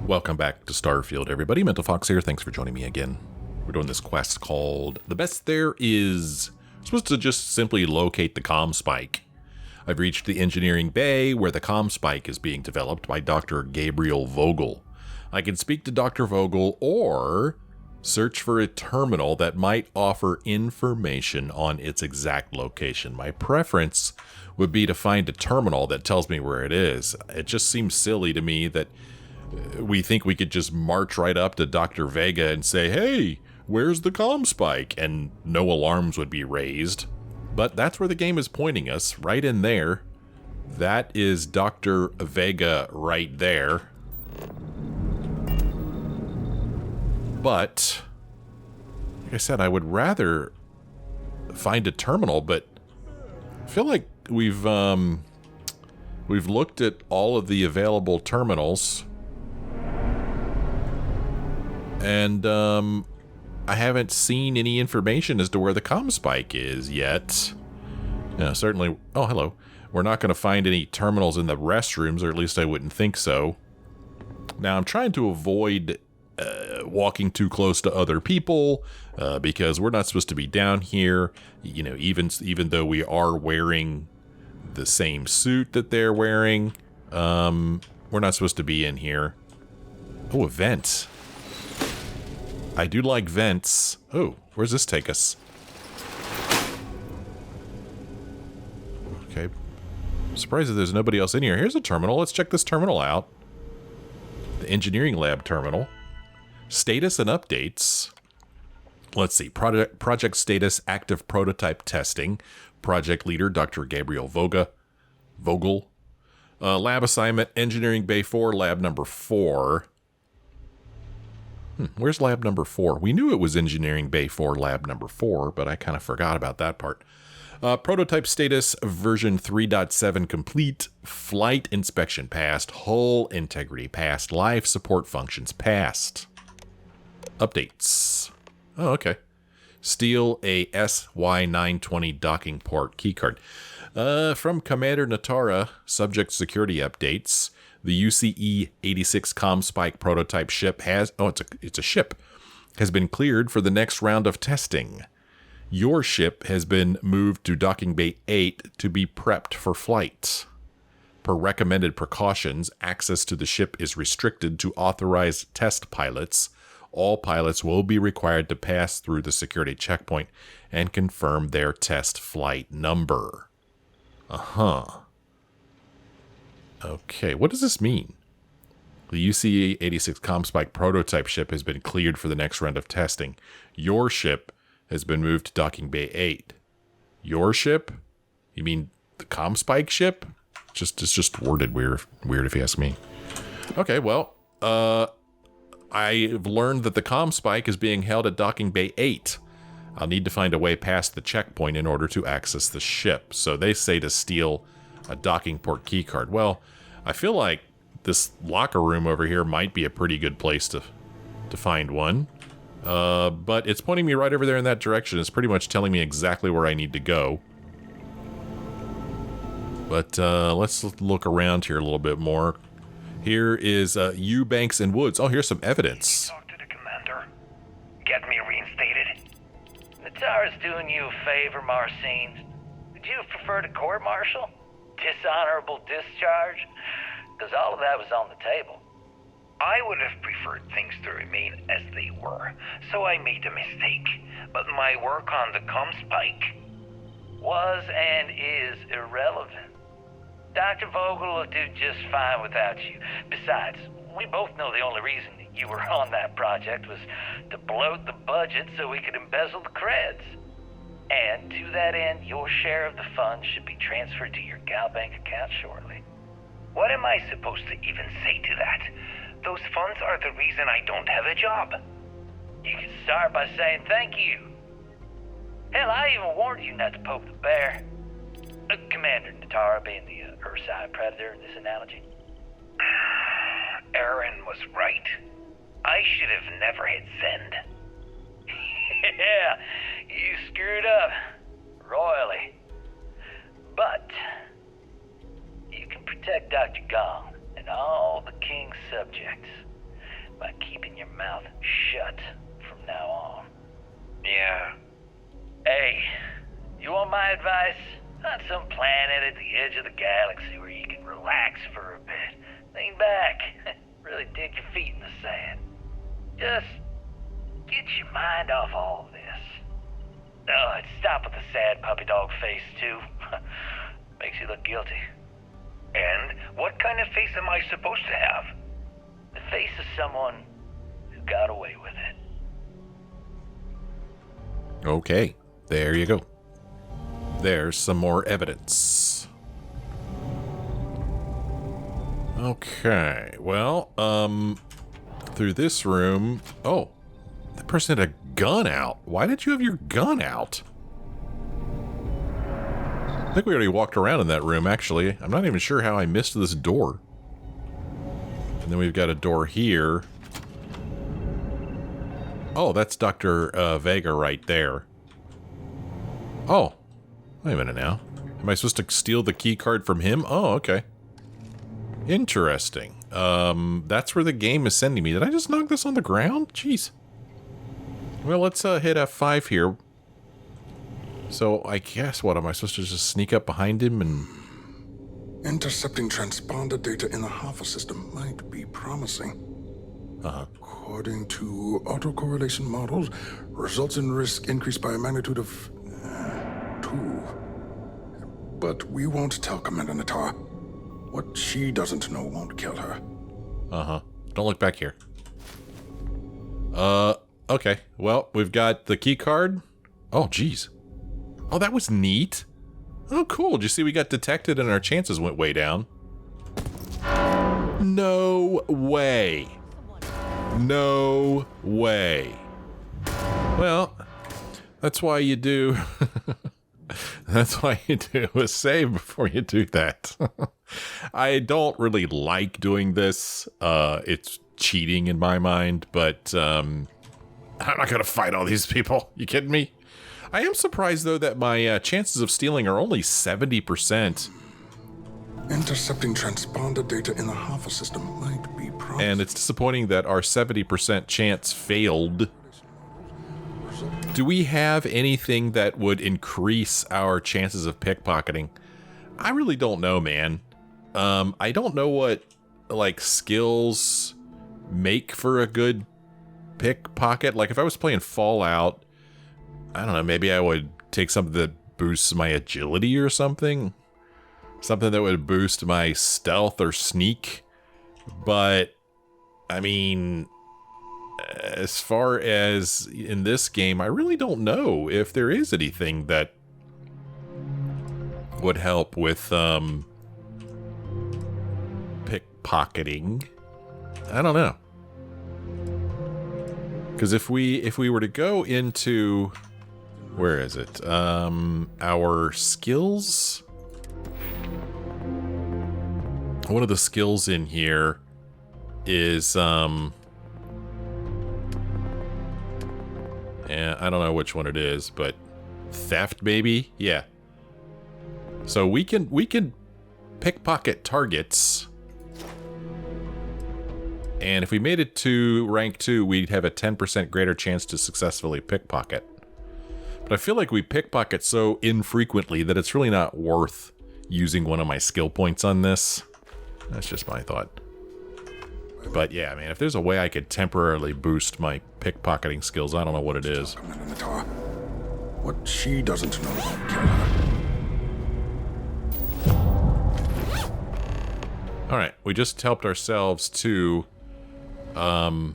Welcome back to Starfield, everybody. Mental Fox here. Thanks for joining me again. We're doing this quest called The Best There Is. I'm supposed to just simply locate the ComSpike. I've reached the engineering bay where the ComSpike is being developed by Dr. Gabriel Vogel. I can speak to Dr. Vogel or search for a terminal that might offer information on its exact location. My preference would be to find a terminal that tells me where it is. It just seems silly to me that we think we could just march right up to Dr. Vega and say, hey, where's the ComSpike? And no alarms would be raised. But that's where the game is pointing us, right in there. That is Dr. Vega right there. But, like I said, I would rather find a terminal, but I feel like we've looked at all of the available terminals. And I haven't seen any information as to where the ComSpike is yet. Certainly. Oh, hello. We're not going to find any terminals in the restrooms, or at least I wouldn't think so. Now, I'm trying to avoid walking too close to other people because we're not supposed to be down here. You know, even though we are wearing the same suit that they're wearing, we're not supposed to be in here. Oh, a vent. I do like vents. Oh, where's this take us? Okay. I'm surprised that there's nobody else in here. Here's a terminal. Let's check this terminal out. The engineering lab terminal. Status and updates. Let's see. Project status, active prototype testing. Project leader, Dr. Gabriel Vogel. Lab assignment, engineering bay 4, lab number 4. Where's lab number 4? We knew it was engineering bay 4, lab number 4, but I kind of forgot about that part. Prototype status, version 3.7 complete. Flight inspection passed. Hull integrity passed. Life support functions passed. Updates. Oh, okay. Steal a SY920 docking port keycard. From Commander Natara, subject security updates. The UCE-86 ComSpike prototype ship has... Oh, it's a ship. Has been cleared for the next round of testing. Your ship has been moved to Docking Bay 8 to be prepped for flight. Per recommended precautions, access to the ship is restricted to authorized test pilots. All pilots will be required to pass through the security checkpoint and confirm their test flight number. Okay, what does this mean? The UCE-86 ComSpike prototype ship has been cleared for the next round of testing. Your ship has been moved to Docking Bay 8. Your ship? You mean the ComSpike ship? It's just worded weird if you ask me. Okay, well, I've learned that the ComSpike is being held at Docking Bay 8. I'll need to find a way past the checkpoint in order to access the ship. So they say to steal a docking port keycard. Well, I feel like this locker room over here might be a pretty good place to find one. But it's pointing me right over there in that direction. It's pretty much telling me exactly where I need to go. But let's look around here a little bit more. Here is Eubanks and Woods. Oh, here's some evidence. Talk to the commander. Get me reinstated. Natara's doing you a favor, Marcine. Would you prefer to court-martial? Dishonorable discharge? Because all of that was on the table. I would have preferred things to remain as they were, so I made a mistake. But my work on the ComSpike was and is irrelevant. Dr. Vogel will do just fine without you. Besides, we both know the only reason you were on that project was to bloat the budget so we could embezzle the creds. And to that end, your share of the funds should be transferred to your GalBank account shortly. What am I supposed to even say to that? Those funds are the reason I don't have a job. You can start by saying thank you. Hell, I even warned you not to poke the bear. Commander Natara being the Ursine predator in this analogy. Aaron was right. I should have never hit send. Yeah, you screwed up. Royally. But you can protect Dr. Gong and all the King's subjects. by keeping your mouth shut from now on. Yeah. Hey, you want my advice? On some planet at the edge of the galaxy where you can relax for a bit. Lean back. Really dig your feet in the sand. Just get your mind off all this. Oh, and stop with the sad puppy dog face, too. Makes you look guilty. And what kind of face am I supposed to have? The face of someone who got away with it. Okay, there you go. There's some more evidence. Okay, well, through this room... Oh, that person had a gun out. Why did you have your gun out? I think we already walked around in that room, actually. I'm not even sure how I missed this door. And then we've got a door here. Oh, that's Dr. Vega right there. Oh, wait a minute now. Am I supposed to steal the key card from him? Oh, okay. Interesting. That's where the game is sending me. Did I just knock this on the ground? Jeez. Well, let's hit F5 here. So, I guess, what, am I supposed to just sneak up behind him and... Intercepting transponder data in the Alpha system might be promising. According to autocorrelation models, results in risk increased by a magnitude of 2. But we won't tell Commander Natar. What she doesn't know won't kill her. Don't look back here. Okay. Well, we've got the key card. Oh, jeez. Oh, that was neat. Oh, cool. Did you see we got detected and our chances went way down? No way. No way. Well, that's why you do... That's why you do a save before you do that. I don't really like doing this. It's cheating in my mind, but I'm not going to fight all these people. You kidding me? I am surprised, though, that my chances of stealing are only 70%. Intercepting transponder data in the Alpha system might be promising. And it's disappointing that our 70% chance failed. Do we have anything that would increase our chances of pickpocketing? I really don't know, man. I don't know what, like, skills make for a good pickpocket. Like, if I was playing Fallout, I don't know, maybe I would take something that boosts my agility or something. Something that would boost my stealth or sneak. But, I mean... as far as in this game, I really don't know if there is anything that would help with pickpocketing. I don't know. Because if we were to go into, where is it? Our skills. One of the skills in here is yeah, I don't know which one it is, but theft, maybe? Yeah. So we can pickpocket targets. And if we made it to rank 2, we'd have a 10% greater chance to successfully pickpocket. But I feel like we pickpocket so infrequently that it's really not worth using one of my skill points on this. That's just my thought. But yeah, man, if there's a way I could temporarily boost my pickpocketing skills, I don't know what it is. What she doesn't know won't kill her. Alright, we just helped ourselves to a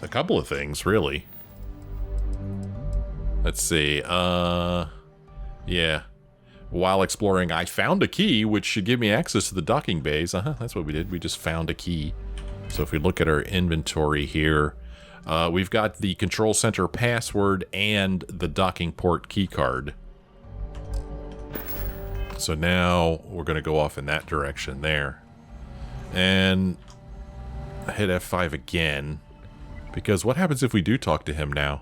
couple of things, really. Let's see. Yeah. While exploring, I found a key, which should give me access to the docking bays. That's what we did. We just found a key. So if we look at our inventory here, we've got the control center password and the docking port keycard. So now we're going to go off in that direction there. And hit F5 again. Because what happens if we do talk to him now?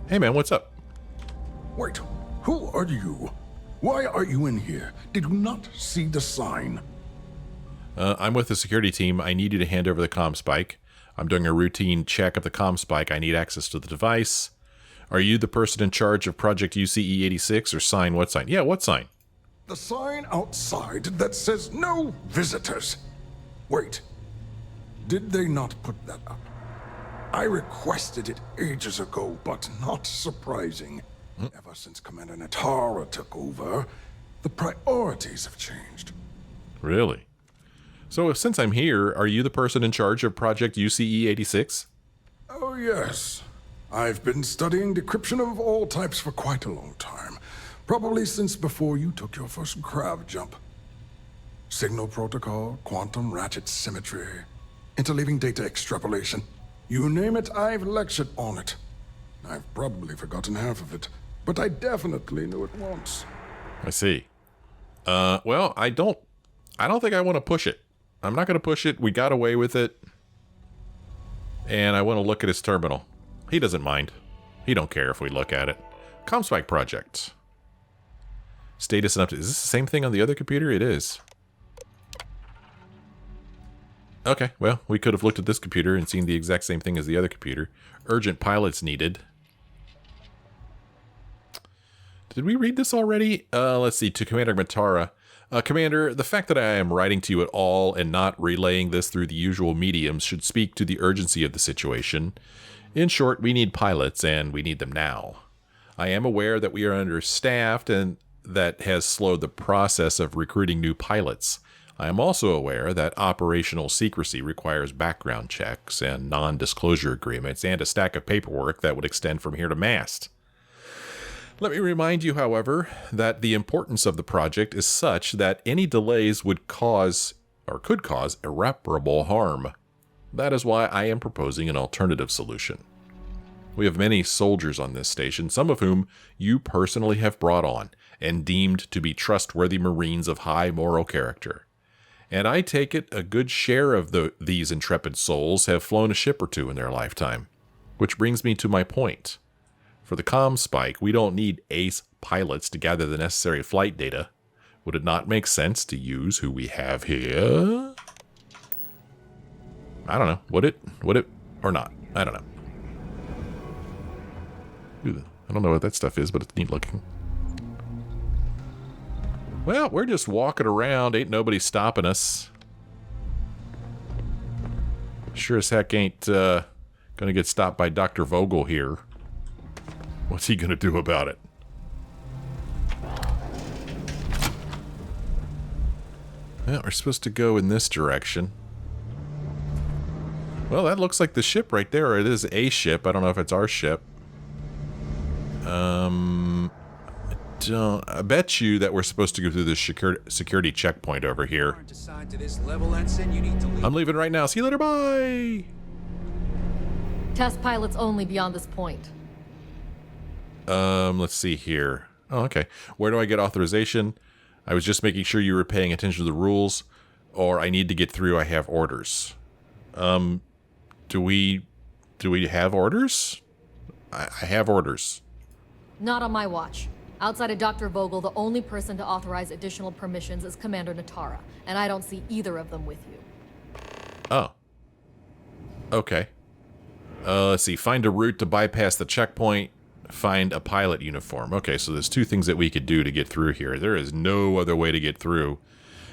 Hey man, what's up? Wait, who are you? Why are you in here? Did you not see the sign? I'm with the security team. I need you to hand over the ComSpike. I'm doing a routine check of the ComSpike. I need access to the device. Are you the person in charge of Project UCE-86 or sign what sign? Yeah, what sign? The sign outside that says no visitors. Wait, did they not put that up? I requested it ages ago, but not surprising. Ever since Commander Natara took over, the priorities have changed. Really? So since I'm here, are you the person in charge of Project UCE-86? Oh, yes. I've been studying decryption of all types for quite a long time. Probably since before you took your first grav jump. Signal protocol, quantum ratchet symmetry, interleaving data extrapolation. You name it, I've lectured on it. I've probably forgotten half of it, but I definitely knew it once. I see. Well, I don't think I want to push it. I'm not going to push it. We got away with it. And I want to look at his terminal. He doesn't mind. He don't care if we look at it. ComSpike project. Status and update. Is this the same thing on the other computer? It is. Okay, well, we could have looked at this computer and seen the exact same thing as the other computer. Urgent pilots needed. Did we read this already? Let's see, to Commander Matara. Commander, the fact that I am writing to you at all and not relaying this through the usual mediums should speak to the urgency of the situation. In short, we need pilots, and we need them now. I am aware that we are understaffed, and that has slowed the process of recruiting new pilots. I am also aware that operational secrecy requires background checks and non-disclosure agreements and a stack of paperwork that would extend from here to mast. Let me remind you, however, that the importance of the project is such that any delays would cause, or could cause, irreparable harm. That is why I am proposing an alternative solution. We have many soldiers on this station, some of whom you personally have brought on and deemed to be trustworthy Marines of high moral character. And I take it a good share of these intrepid souls have flown a ship or two in their lifetime. Which brings me to my point. For the ComSpike, we don't need ace pilots to gather the necessary flight data. Would it not make sense to use who we have here? I don't know. Would it or not? I don't know. I don't know what that stuff is, but it's neat looking. Well, we're just walking around. Ain't nobody stopping us. Sure as heck ain't gonna get stopped by Dr. Vogel here. What's he gonna do about it? Well, we're supposed to go in this direction. Well, that looks like the ship right there. Or it is a ship. I don't know if it's our ship. I bet you that we're supposed to go through this security checkpoint over here. I'm leaving right now. See you later. Bye. Test pilots only beyond this point. Let's see here. Oh, okay. Where do I get authorization? I was just making sure you were paying attention to the rules, or I need to get through. I have orders. Do we have orders? I have orders. Not on my watch. Outside of Dr. Vogel, the only person to authorize additional permissions is Commander Natara, and I don't see either of them with you. Oh. Okay. Let's see. Find a route to bypass the checkpoint. Find a pilot uniform. Okay, so there's two things that we could do to get through here. There is no other way to get through.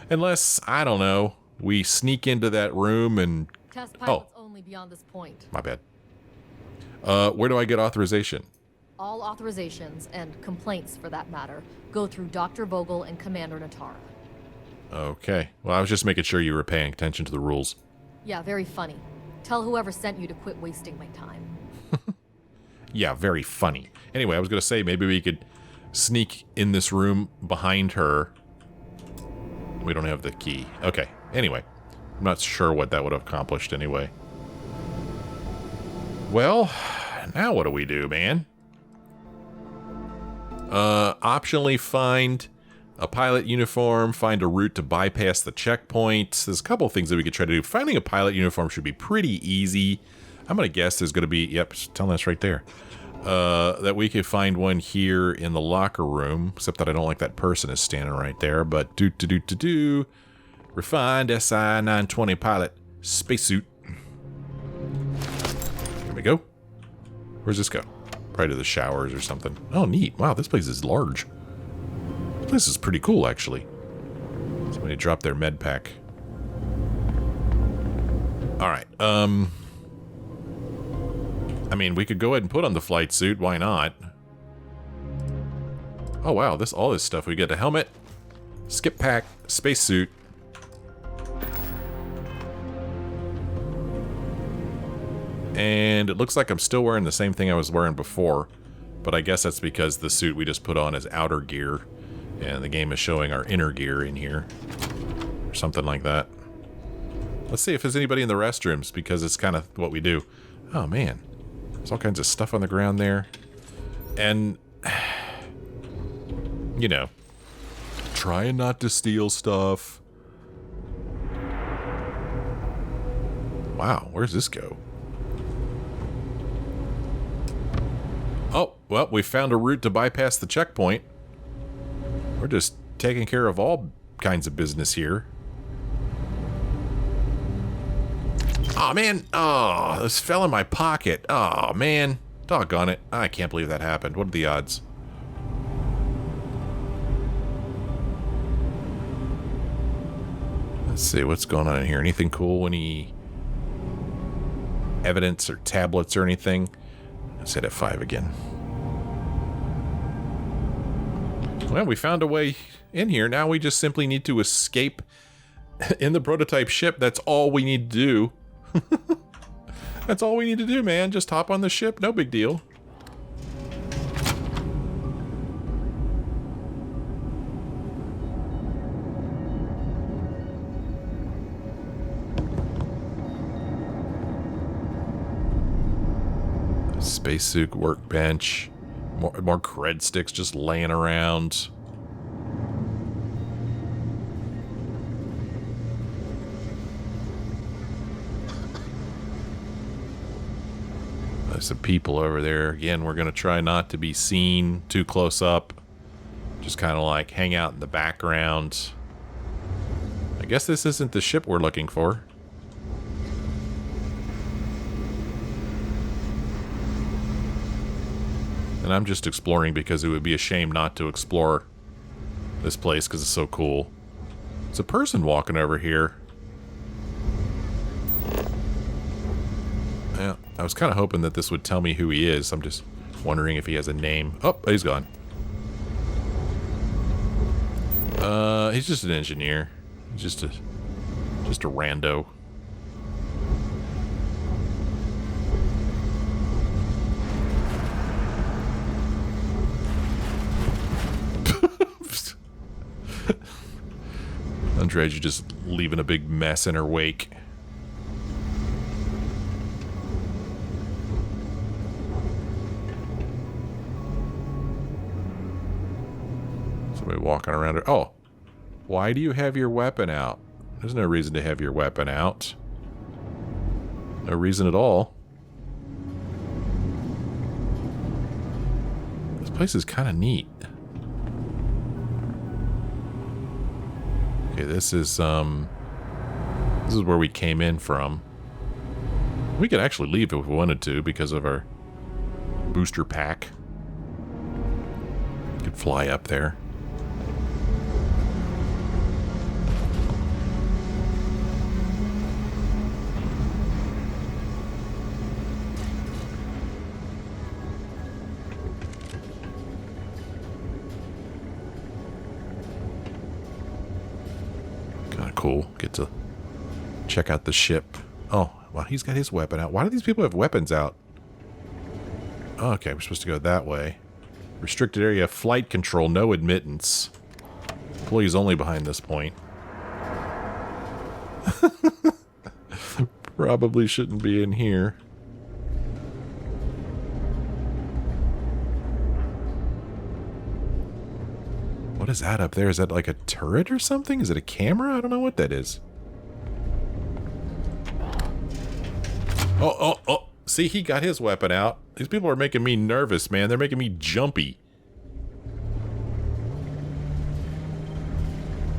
Unless, I don't know, we sneak into that room and... Test pilots only beyond this point. My bad. Where do I get authorization? All authorizations, and complaints for that matter, go through Dr. Vogel and Commander Natara. Okay. Well, I was just making sure you were paying attention to the rules. Yeah, very funny. Tell whoever sent you to quit wasting my time. Yeah, very funny. Anyway, I was going to say maybe we could sneak in this room behind her. We don't have the key. Okay. Anyway, I'm not sure what that would have accomplished anyway. Well, now what do we do, man? Optionally find a pilot uniform, find a route to bypass the checkpoint. There's a couple of things that we could try to do. Finding a pilot uniform should be pretty easy. I'm going to guess there's going to be, yep, telling us right there, that we could find one here in the locker room, except that I don't like that person is standing right there, but Refined SI-920 pilot spacesuit. Here we go. Where's this go? Probably to the showers or something. Oh, neat. Wow, this place is large. This place is pretty cool, actually. Somebody dropped their med pack. Alright, I mean, we could go ahead and put on the flight suit. Why not? Oh, wow. All this stuff. We get a helmet, skip pack, spacesuit. And it looks like I'm still wearing the same thing I was wearing before. But I guess that's because the suit we just put on is outer gear. And the game is showing our inner gear in here. Or something like that. Let's see if there's anybody in the restrooms, because it's kind of what we do. Oh, man. There's all kinds of stuff on the ground there. And, you know, trying not to steal stuff. Wow, where's this go? Oh, well, we found a route to bypass the checkpoint. We're just taking care of all kinds of business here. Oh, man. Oh, this fell in my pocket. Oh, man. Doggone it. I can't believe that happened. What are the odds? Let's see. What's going on in here? Anything cool? Any evidence or tablets or anything? Let's hit F5 again. Well, we found a way in here. Now we just simply need to escape in the prototype ship. That's all we need to do. That's all we need to do, man. Just hop on the ship. No big deal. Spacesuit workbench. More cred sticks just laying around. There's some people over there. Again, we're going to try not to be seen too close up. Just kind of like hang out in the background. I guess this isn't the ship we're looking for. And I'm just exploring because it would be a shame not to explore this place because it's so cool. There's a person walking over here. Yeah, I was kind of hoping that this would tell me who he is. I'm just wondering if he has a name. Oh, he's gone. He's just an engineer. He's just a rando. Andrej, you're just leaving a big mess in her wake. Somebody walking around her. Oh, why do you have your weapon out? There's no reason to have your weapon out. No reason at all. This place is kind of neat. Okay, this is where we came in from. We could actually leave if we wanted to because of our booster pack. We could fly up there. Cool. Get to check out the ship. Oh, well, he's got his weapon out. Why do these people have weapons out? Oh, okay, we're supposed to go that way. Restricted area, flight control, no admittance. Employees only behind this point. Probably shouldn't be in here. What is that up there? Is that like a turret or something? Is it a camera? I don't know what that is. Oh. See, he got his weapon out. These people are making me nervous, man. They're making me jumpy.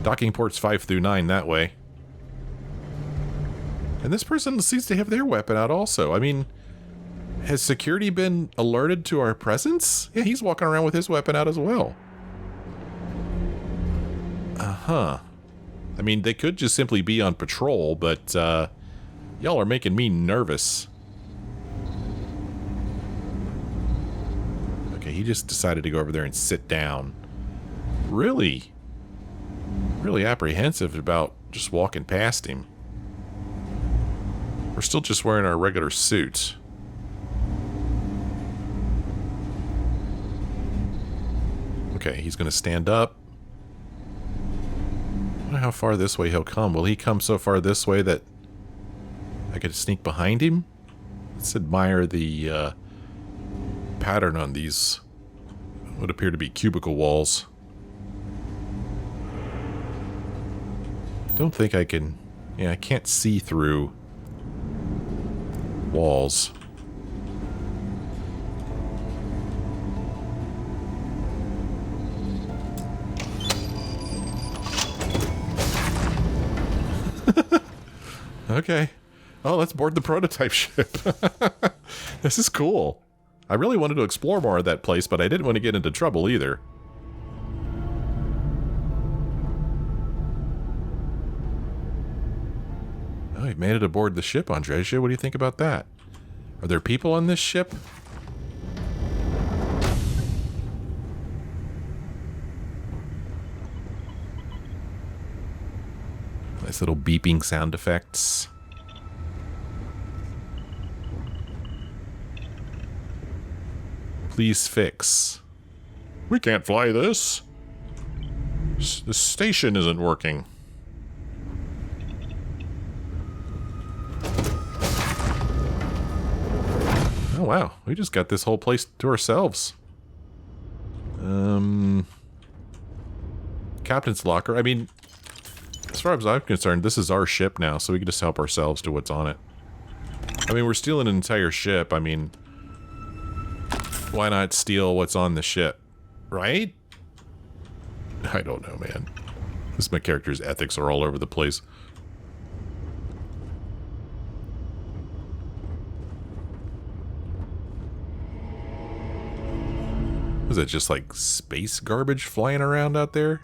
Docking ports 5 through 9 that way. And this person seems to have their weapon out also. I mean, has security been alerted to our presence? Yeah, he's walking around with his weapon out as well. Uh-huh. I mean, they could just simply be on patrol, but y'all are making me nervous. Okay, he just decided to go over there and sit down. Really apprehensive about just walking past him. We're still just wearing our regular suits. Okay, he's going to stand up. I wonder how far this way he'll come. Will he come so far this way that I could sneak behind him? Let's admire the pattern on these what appear to be cubicle walls. Don't think I can... Yeah, I can't see through walls. Okay. Oh, let's board the prototype ship. This is cool. I really wanted to explore more of that place, but I didn't want to get into trouble either. Oh, you made it aboard the ship, Andreja. What do you think about that? Are there people on this ship? Nice little beeping sound effects. Please fix. We can't fly this. The station isn't working. Oh wow, we just got this whole place to ourselves. Captain's locker. I mean, as far as I'm concerned, this is our ship now, so we can just help ourselves to what's on it. I mean, we're stealing an entire ship. I mean, why not steal what's on the ship, right? I don't know, man. My character's ethics are all over the place. Is it just like space garbage flying around out there?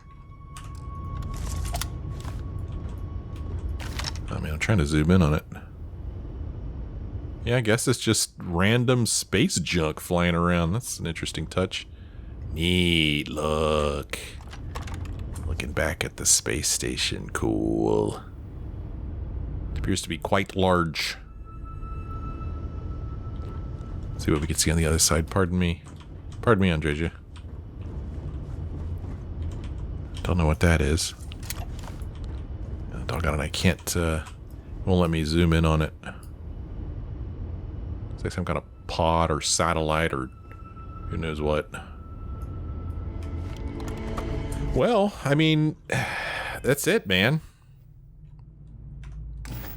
I mean, I'm trying to zoom in on it. Yeah, I guess it's just random space junk flying around. That's an interesting touch. Neat, look. Looking back at the space station. Cool. It appears to be quite large. Let's see what we can see on the other side. Pardon me. Pardon me, Andreja. Don't know what that is. Doggone it, I can't, won't let me zoom in on it. It's like some kind of pod or satellite or who knows what. Well, I mean, that's it, man.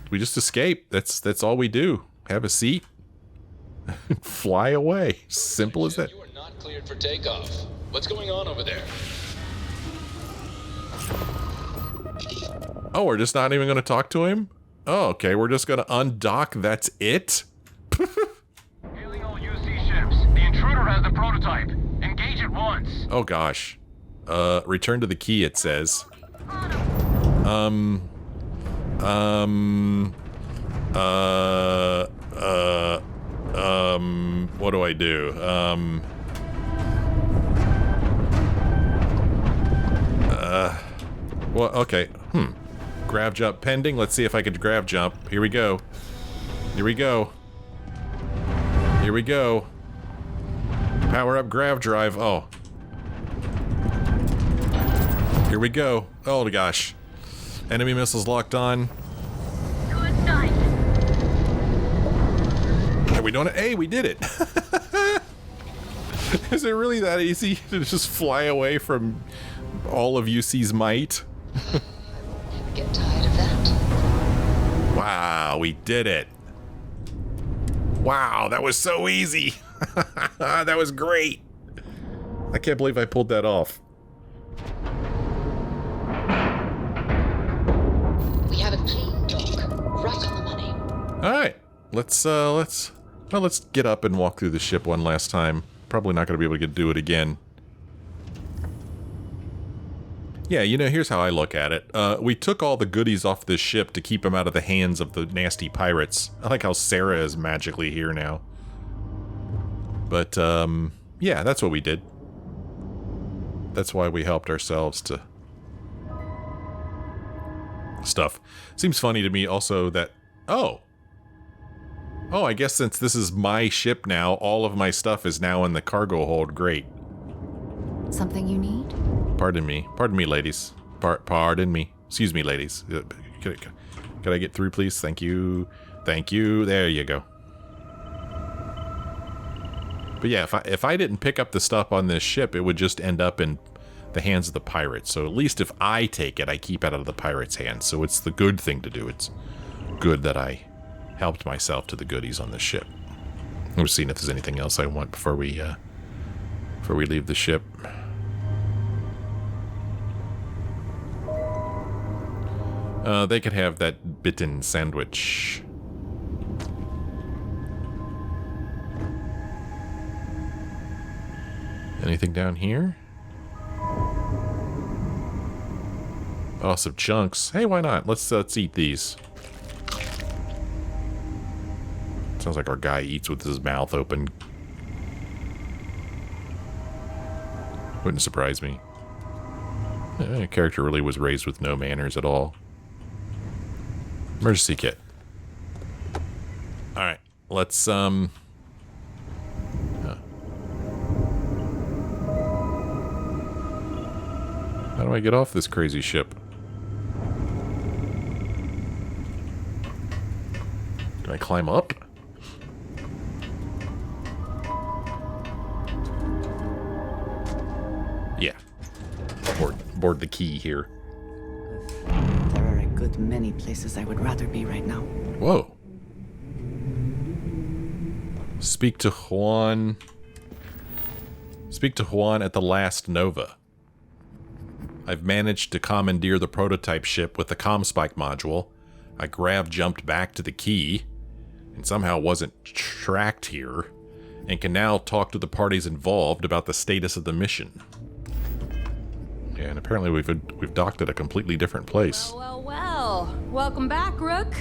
We just escape. That's all we do. Have a seat. Fly away. Simple as that. You are not cleared for takeoff. What's going on over there? Oh, we're just not even going to talk to him? Oh, okay. We're just going to undock. That's it? Hailing all UC ships. The intruder has the prototype. Engage at once. Oh, gosh. Return to the key, it says. What do I do? Well, okay. Grav jump pending. Let's see if I could grav jump. Here we go. Here we go. Here we go. Power up grav drive. Oh. Here we go. Oh gosh. Enemy missiles locked on. Good night. Are we doing it? Hey, we did it. Is it really that easy to just fly away from all of UC's might? Never get tired of that. Wow, we did it. Wow, that was so easy. That was great. I can't believe I pulled that off. We have a clean dock, right on the money. Alright. Let's get up and walk through the ship one last time. Probably not going to be able to do it again. Yeah, you know, here's how I look at it. We took all the goodies off this ship to keep them out of the hands of the nasty pirates. I like how Sarah is magically here now. But, yeah, that's what we did. That's why we helped ourselves to stuff. Seems funny to me also that... Oh, I guess since this is my ship now, all of my stuff is now in the cargo hold. Great. Something you need? Pardon me, ladies. Pardon me. Excuse me, ladies. Could I get through, please? Thank you. Thank you. There you go. But yeah, if I didn't pick up the stuff on this ship, it would just end up in the hands of the pirates. So at least if I take it, I keep it out of the pirates' hands. So it's the good thing to do. It's good that I helped myself to the goodies on this ship. I'm just seeing if there's anything else I want before we leave the ship. They could have that bitten sandwich. Anything down here? Oh, some chunks. Hey, why not? Let's eat these. Sounds like our guy eats with his mouth open. Wouldn't surprise me. The character really was raised with no manners at all. Emergency kit. Alright, let's, How do I get off this crazy ship? Can I climb up? Yeah. Board the key here. There are a good many places I would rather be right now. Whoa. Speak to Juan. Speak to Juan at the last Nova. I've managed to commandeer the prototype ship with the ComSpike module. I jumped back to the key, and somehow wasn't tracked here, and can now talk to the parties involved about the status of the mission. Yeah, and apparently we've docked at a completely different place. Well. Welcome back, Rook.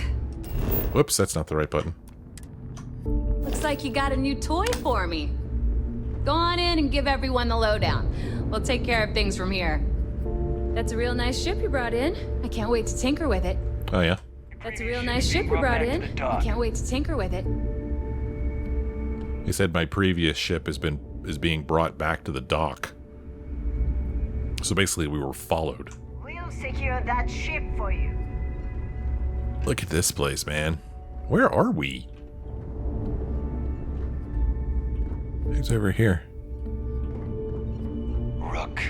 Whoops, that's not the right button. Looks like you got a new toy for me. Go on in and give everyone the lowdown. We'll take care of things from here. That's a real nice ship you brought in. I can't wait to tinker with it. Oh, yeah? That's a real nice ship you brought in. I can't wait to tinker with it. He said my previous ship is being brought back to the dock. So basically we were followed. We'll secure that ship for you. Look at this place, man. Where are we? Who's over here? Rook.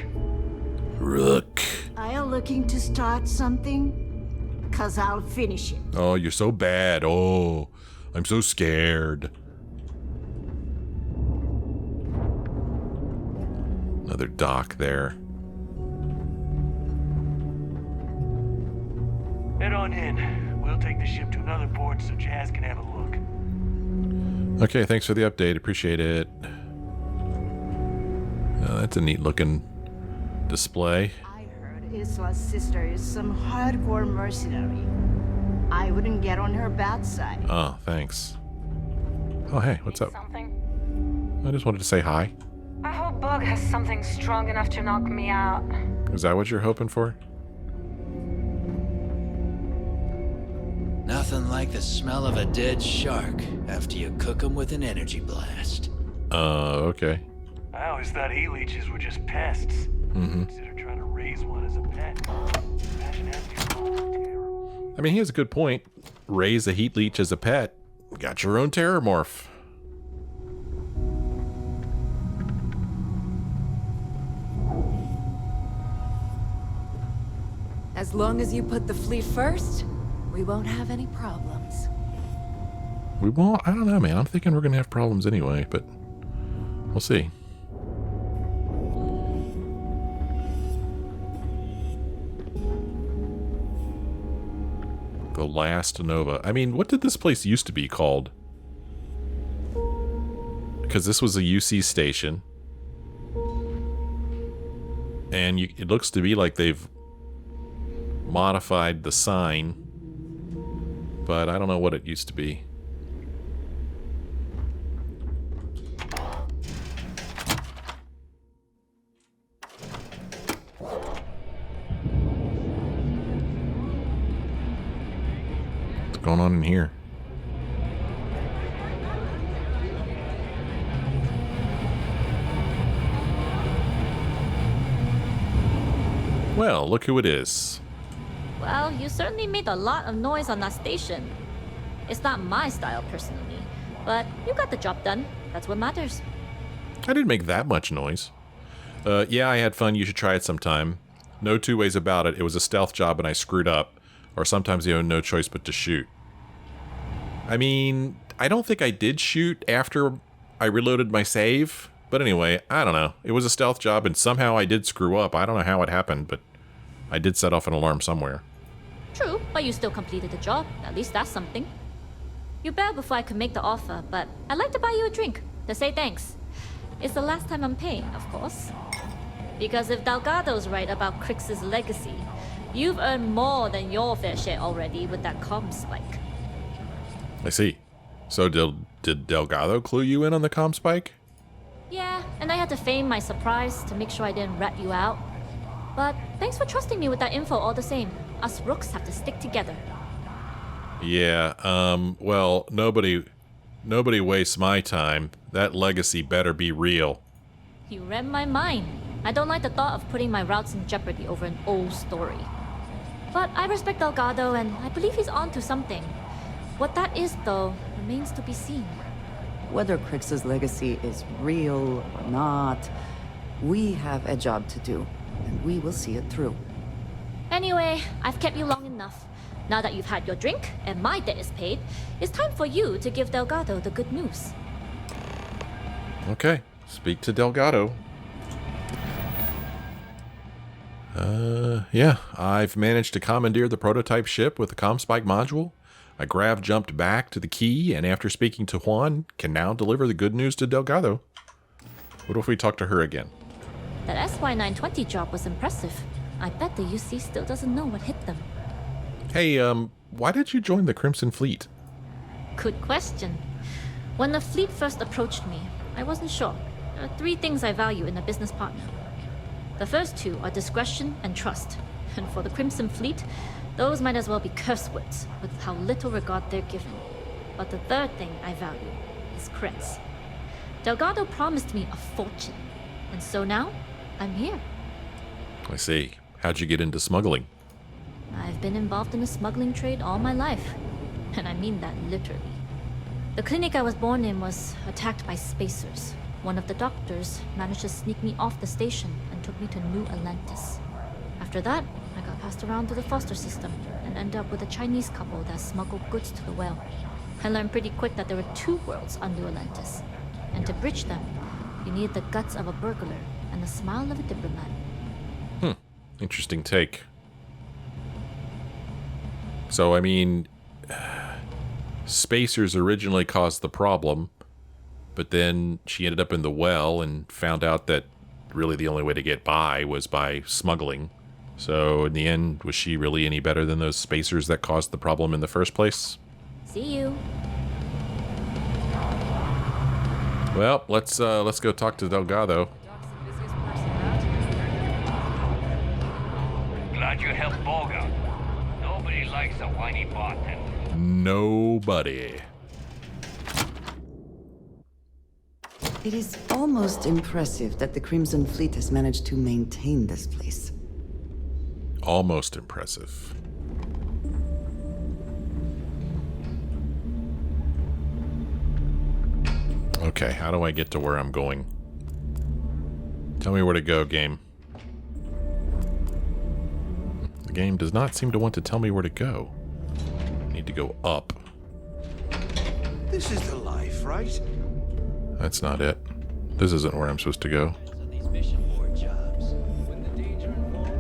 Are you looking to start something? 'Cause I'll finish it. Oh, you're so bad. Oh, I'm so scared. Another dock there. Head on in. We'll take the ship to another port so Jazz can have a look. Okay, thanks for the update. Appreciate it. That's a neat looking display. I heard Isla's sister is some hardcore mercenary. I wouldn't get on her bad side. Oh, thanks. Oh, hey, what's up? Something? I just wanted to say hi. I hope Bug has something strong enough to knock me out. Is that what you're hoping for? Nothing like the smell of a dead shark after you cook them with an energy blast. Okay. I always thought heat leeches were just pests. Mm-hmm. Consider trying to raise one as a pet. Imagine having terrible. I mean, he has a good point. Raise a heat leech as a pet. Got your own terramorph. As long as you put the fleet first, we won't have any problems. We won't? I don't know, man. I'm thinking we're going to have problems anyway, but we'll see. The Last Nova. I mean, what did this place used to be called? Because this was a UC station. And it looks to be like they've modified the sign. But I don't know what it used to be. What's going on in here? Well, look who it is. Well, you certainly made a lot of noise on that station. It's not my style personally, but you got the job done. That's what matters. I didn't make that much noise. Yeah, I had fun. You should try it sometime. No two ways about it. It was a stealth job and I screwed up. Or sometimes you have no choice but to shoot. I mean, I don't think I did shoot after I reloaded my save. But anyway, I don't know. It was a stealth job and somehow I did screw up. I don't know how it happened, but I did set off an alarm somewhere. True, but you still completed the job. At least that's something. You bailed before I could make the offer, but I'd like to buy you a drink to say thanks. It's the last time I'm paying, of course. Because if Delgado's right about Crix's legacy, you've earned more than your fair share already with that ComSpike. I see. So did Delgado clue you in on the ComSpike? Yeah, and I had to feign my surprise to make sure I didn't rat you out. But thanks for trusting me with that info all the same. Us rooks have to stick together. Yeah, well, nobody wastes my time. That legacy better be real. You read my mind. I don't like the thought of putting my routes in jeopardy over an old story. But I respect Delgado, and I believe he's onto something. What that is, though, remains to be seen. Whether Crix's legacy is real or not, we have a job to do, and we will see it through. Anyway, I've kept you long enough. Now that you've had your drink and my debt is paid, it's time for you to give Delgado the good news. Okay, speak to Delgado. Yeah, I've managed to commandeer the prototype ship with the ComSpike module. I jumped back to the key, and after speaking to Juan, can now deliver the good news to Delgado. What if we talk to her again? That SY-920 job was impressive. I bet the UC still doesn't know what hit them. Hey, why did you join the Crimson Fleet? Good question. When the fleet first approached me, I wasn't sure. There are 3 things I value in a business partner. The first 2 are discretion and trust. And for the Crimson Fleet, those might as well be curse words with how little regard they're given. But the third thing I value is creds. Delgado promised me a fortune. And so now, I'm here. I see. How'd you get into smuggling? I've been involved in the smuggling trade all my life. And I mean that literally. The clinic I was born in was attacked by spacers. One of the doctors managed to sneak me off the station and took me to New Atlantis. After that, I got passed around to the foster system and ended up with a Chinese couple that smuggled goods to the well. I learned pretty quick that there were 2 worlds on New Atlantis. And to bridge them, you needed the guts of a burglar and the smile of a diplomat. Interesting take. So, I mean, spacers originally caused the problem, but then she ended up in the well and found out that really the only way to get by was by smuggling. So, in the end, was she really any better than those spacers that caused the problem in the first place? See you. Well, let's go talk to Delgado. Glad you helped Vogel. Nobody likes a whiny bartender. Nobody. It is almost impressive that the Crimson Fleet has managed to maintain this place. Almost impressive. Okay, how do I get to where I'm going? Tell me where to go, game. The game does not seem to want to tell me where to go. I need to go up. This is the life, right? That's not it. This isn't where I'm supposed to go.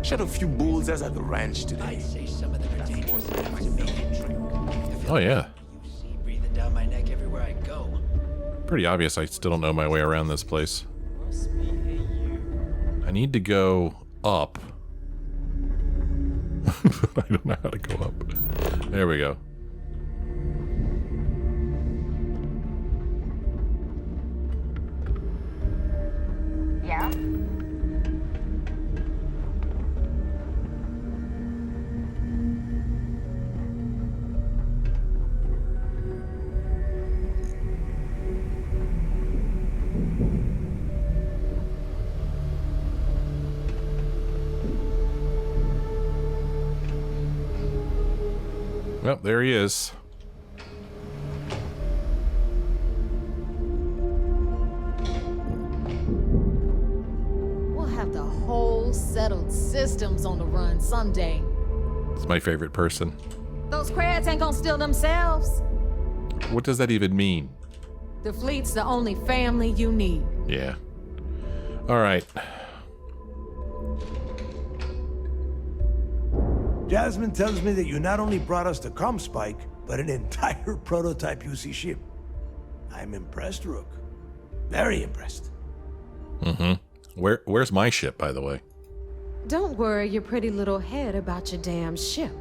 Shot a few bulls at the ranch today. I'd say some of them are dangerous enough to make it trick. Oh, yeah. Breathing down my neck everywhere I go. Pretty obvious I still don't know my way around this place. I need to go up. I don't know how to go up. There we go. Yeah? Well, there he is. We'll have the whole settled systems on the run someday. It's my favorite person. Those crabs ain't gonna steal themselves. What does that even mean? The fleet's the only family you need. Yeah. All right. Jasmine tells me that you not only brought us the ComSpike, but an entire prototype UC ship. I'm impressed, Rook. Very impressed. Mm-hmm. Where's my ship, by the way? Don't worry your pretty little head about your damn ship.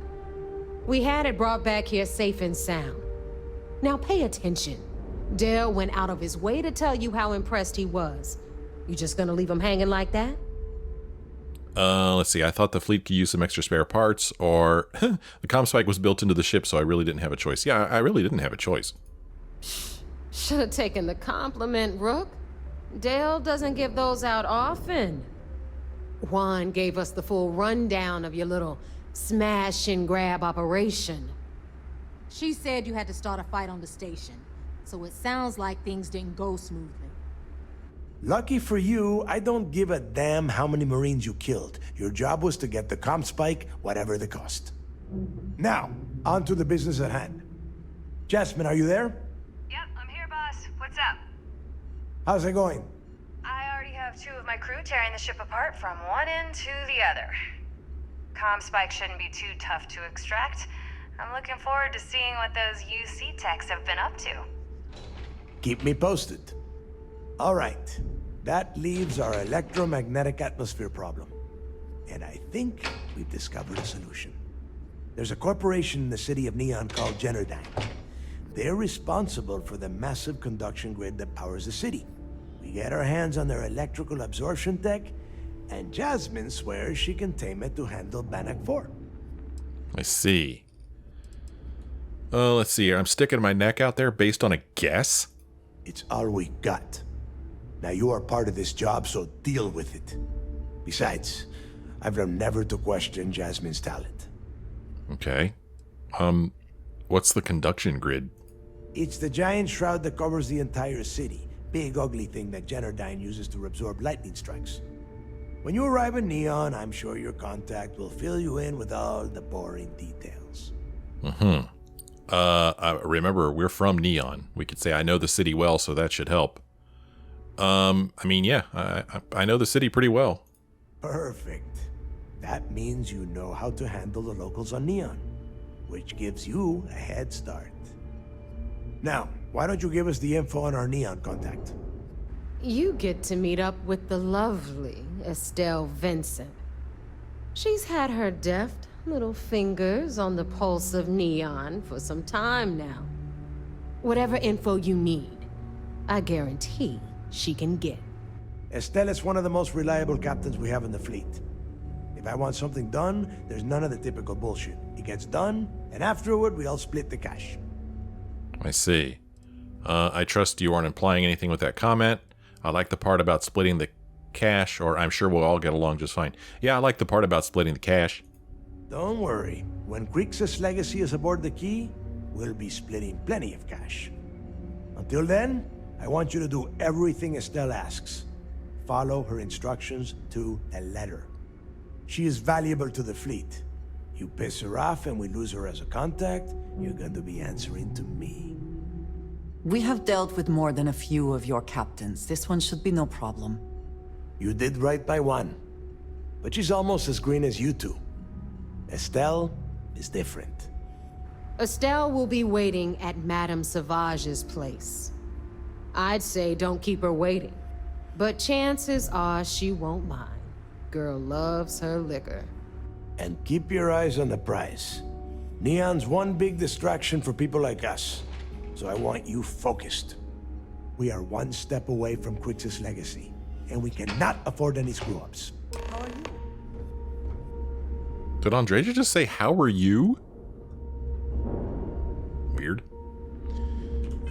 We had it brought back here safe and sound. Now pay attention. Dale went out of his way to tell you how impressed he was. You just gonna leave him hanging like that? Let's see. I thought the fleet could use some extra spare parts, or the ComSpike was built into the ship, so I really didn't have a choice. Yeah, I really didn't have a choice. Should have taken the compliment, Rook. Dale doesn't give those out often. Juan gave us the full rundown of your little smash and grab operation. She said you had to start a fight on the station, so it sounds like things didn't go smoothly. Lucky for you, I don't give a damn how many Marines you killed. Your job was to get the ComSpike, whatever the cost. Now, on to the business at hand. Jasmine, are you there? Yep, I'm here, boss. What's up? How's it going? I already have 2 of my crew tearing the ship apart from one end to the other. ComSpike shouldn't be too tough to extract. I'm looking forward to seeing what those UC techs have been up to. Keep me posted. All right, that leaves our electromagnetic atmosphere problem. And I think we've discovered a solution. There's a corporation in the city of Neon called Generdyne. They're responsible for the massive conduction grid that powers the city. We get our hands on their electrical absorption tech, and Jasmine swears she can tame it to handle Bannock 4. I see. Let's see here. I'm sticking my neck out there based on a guess? It's all we got. Now you are part of this job, so deal with it. Besides, I've learned never to question Jasmine's talent. Okay. What's the conduction grid? It's the giant shroud that covers the entire city. Big ugly thing that Generdyne uses to absorb lightning strikes. When you arrive in Neon, I'm sure your contact will fill you in with all the boring details. Mm-hmm. Remember, we're from Neon. We could say I know the city well, so that should help. I mean, yeah, I know the city pretty well. Perfect. That means you know how to handle the locals on Neon, which gives you a head start. Now, why don't you give us the info on our Neon contact? You get to meet up with the lovely Estelle Vincent. She's had her deft little fingers on the pulse of Neon for some time now. Whatever info you need, I guarantee she can get. Estelle is one of the most reliable captains we have in the fleet. If I want something done, there's none of the typical bullshit. It gets done, and afterward, we all split the cash. I see. I trust you aren't implying anything with that comment. I like the part about splitting the cash, or I'm sure we'll all get along just fine. Yeah, I like the part about splitting the cash. Don't worry. When Crixus' legacy is aboard the key, we'll be splitting plenty of cash. Until then, I want you to do everything Estelle asks. Follow her instructions to a letter. She is valuable to the fleet. You piss her off and we lose her as a contact, you're going to be answering to me. We have dealt with more than a few of your captains. This one should be no problem. You did right by one. But she's almost as green as you two. Estelle is different. Estelle will be waiting at Madame Sauvage's place. I'd say don't keep her waiting, but chances are she won't mind. Girl loves her liquor. And keep your eyes on the prize. Neon's one big distraction for people like us, so I want you focused. We are one step away from Crix's legacy, and we cannot afford any screw-ups. How are you? Did Andreja just say, how are you? Weird.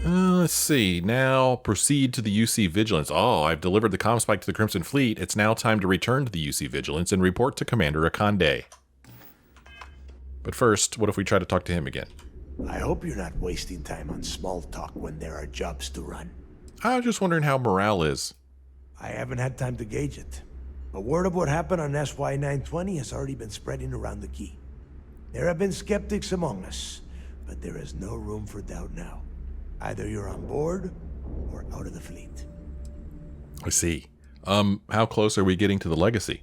Let's see. Now proceed to the UC Vigilance. Oh, I've delivered the ComSpike to the Crimson Fleet. It's now time to return to the UC Vigilance and report to Commander Akande. But first, what if we try to talk to him again? I hope you're not wasting time on small talk when there are jobs to run. I was just wondering how morale is. I haven't had time to gauge it, but word of what happened on SY-920 has already been spreading around the key. There have been skeptics among us, but there is no room for doubt now. Either you're on board or out of the fleet. I see. How close are we getting to the legacy?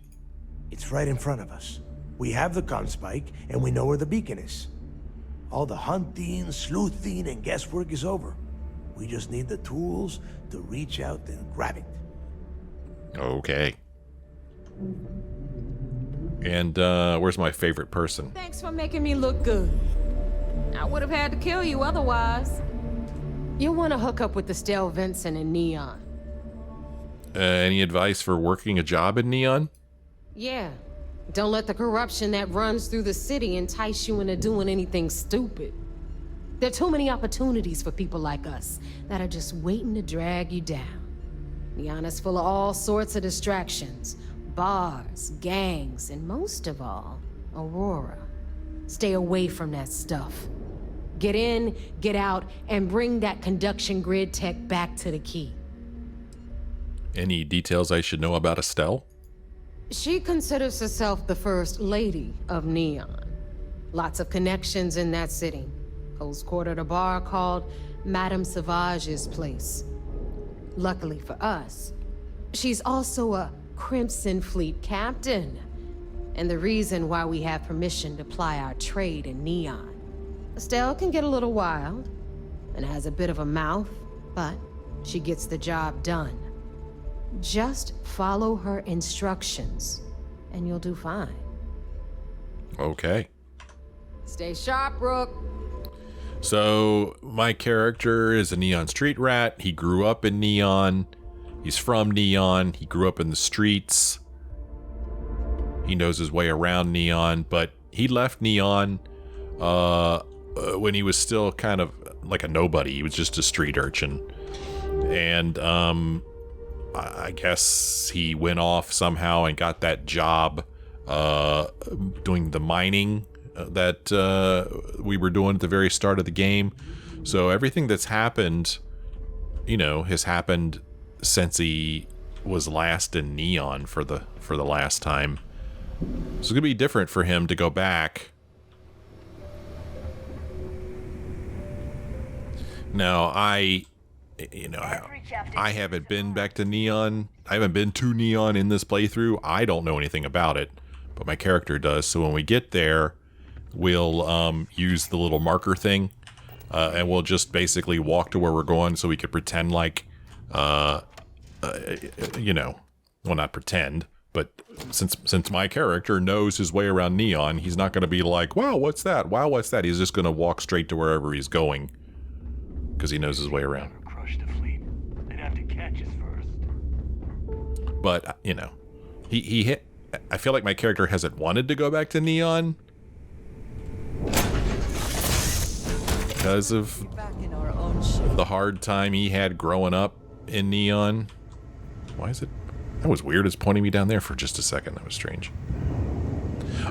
It's right in front of us. We have the ComSpike, and we know where the beacon is. All the hunting, sleuthing, and guesswork is over. We just need the tools to reach out and grab it. Okay. And where's my favorite person? Thanks for making me look good. I would have had to kill you otherwise. You'll want to hook up with Estelle Vincent and Neon. Any advice for working a job in Neon? Yeah. Don't let the corruption that runs through the city entice you into doing anything stupid. There are too many opportunities for people like us that are just waiting to drag you down. Neon is full of all sorts of distractions. Bars, gangs, and most of all, Aurora. Stay away from that stuff. Get in, get out, and bring that conduction grid tech back to the key. Any details I should know about Estelle? She considers herself the first lady of Neon. Lots of connections in that city. Holds court at a bar called Madame Sauvage's place. Luckily for us, she's also a Crimson Fleet captain, and the reason why we have permission to ply our trade in Neon. Estelle can get a little wild, and has a bit of a mouth, but she gets the job done. Just follow her instructions, and you'll do fine. Okay. Stay sharp, Rook. So, my character is a Neon street rat. He grew up in Neon. He's from Neon. He grew up in the streets. He knows his way around Neon, but he left Neon when he was still kind of like a nobody. He was just a street urchin. And I guess he went off somehow and got that job doing the mining that we were doing at the very start of the game. So everything that's happened, you know, has happened since he was last in Neon for the last time. So it's gonna be different for him to go back. Now I haven't been back to Neon. I haven't been to Neon in this playthrough. I don't know anything about it, but my character does. So when we get there, we'll use the little marker thing, and we'll just basically walk to where we're going so we could pretend like, you know, well, not pretend, but since my character knows his way around Neon, he's not going to be like, wow, what's that? Wow, what's that? He's just going to walk straight to wherever he's going because he knows his way around. Crush the fleet. They'd have to catch us first. But, you know, he hit. I feel like my character hasn't wanted to go back to Neon because of the hard time he had growing up in Neon. Why is it? That was weird. It's pointing me down there for just a second. That was strange.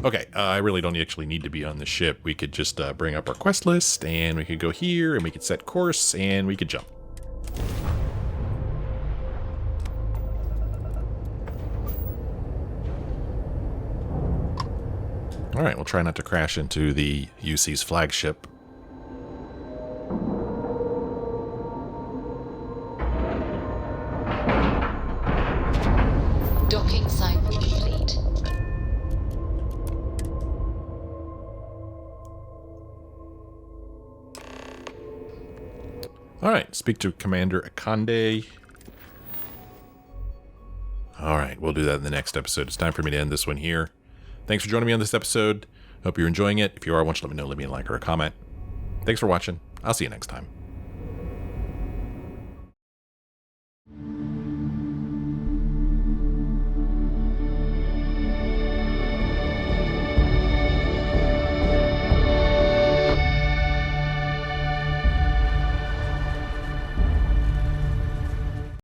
Okay, I really don't actually need to be on the ship. We could just bring up our quest list, and we could go here, and we could set course, and we could jump. All right, we'll try not to crash into the UC's flagship. Docking site complete. All right, speak to Commander Akande. All right, we'll do that in the next episode. It's time for me to end this one here. Thanks for joining me on this episode. Hope you're enjoying it. If you are, why don't you let me know, leave me a like or a comment. Thanks for watching. I'll see you next time.